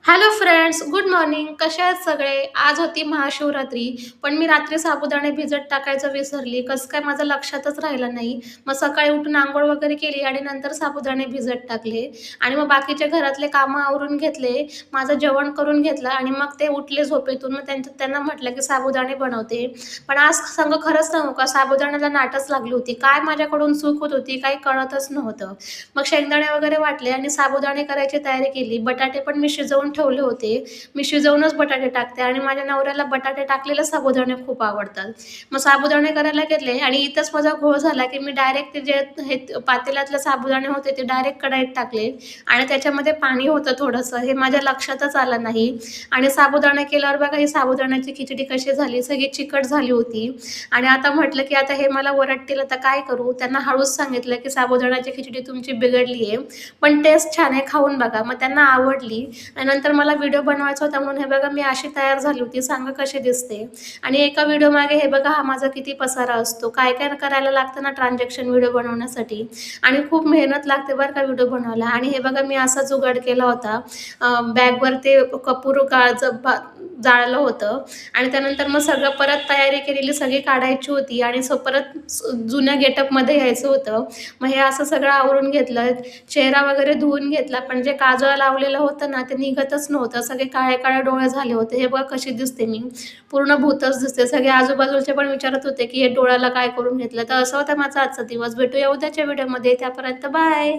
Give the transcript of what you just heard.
Hello friends, good morning. कसे आहेत सगळे? आज होती महाशिवरात्री, पण मी रात्री साबुदाणे भिजत टाकायचं विसरली. कसं काय माझं लक्षातच राहिलं नाही. मग सकाळी उठून अंघोळ वगैरे केली आणि नंतर साबुदाणे भिजत टाकले आणि मग बाकीचे घरातले कामं आवरून घेतले. माझं जेवण करून घेतलं आणि मग ते उठले झोपेतून. मग त्यांना म्हटलं की साबुदाणे बनवते. पण आज खरंच सांगू का, साबुदाण्याला नाटच लागली होती. काय माझ्याकडून चूक होत होती, काही कळतच नव्हतं. मग शेंगदाणे वगैरे वाटले आणि साबुदाणे करायची तयारी केली. बटाटे पण मी शिजवून ठेवले होते. मी शिजवूनच बटाटे टाकते आणि माझ्या नवऱ्याला बटाटे टाकलेले साबुदाणे खूप आवडतात. मग साबुदाणे करायला घेतले आणि इथंच माझा घोळ झाला, की मी डायरेक्ट ते जे हे पातेल्यातले साबुदाणे होते ते डायरेक्ट कढईत टाकले आणि त्याच्यामध्ये पाणी होतं थोडंसं. हे माझ्या लक्षातच आलं नाही आणि साबुदाणे केल्यावर बघा ही साबुदाण्याची खिचडी कशी झाली, सगळी चिकट झाली होती. आणि आता म्हटलं, की आता हे मला ओरडतील, आता काय करू? त्यांना हळूच सांगितलं, की साबुदाण्याची खिचडी तुमची बिघडली आहे, पण टेस्ट छान आहे, खाऊन बघा. मग त्यांना आवडली आणि नंतर मला व्हिडिओ बनवायचा होता म्हणून हे बघा मी अशी तयार झाली होती. सांगा कशी दिसते. आणि एका व्हिडिओ मागे हे बघा हा माझा किती पसारा असतो. काय काय करायला लागतं ना ट्रान्झॅक्शन व्हिडिओ बनवण्यासाठी आणि खूप मेहनत लागते बरं का व्हिडिओ बनवायला. आणि हे बघा मी असा जुगाड केला होता. बॅगवर ते कपूर जाळलं होतं आणि त्यानंतर मग सगळं परत तयारी केलेली सगळी काढायची होती आणि परत जुन्या गेटअपमध्ये यायचं होतं. मग हे असं सगळं आवरून घेतलं, चेहरा वगैरे धुवून घेतला, पण जे काजळ लावलेलं होतं ना ते निघतच नव्हतं. सगळे काळे काळे डोळे झाले होते. हे बघा कशी दिसते मी, पूर्ण भूतच दिसते. सगळे आजूबाजूचे पण विचारत होते की हे डोळ्याला काय करून घेतलं. तर असं होता माझा आजचा दिवस. भेटूया उद्याच्या व्हिडिओमध्ये. त्यापर्यंत बाय.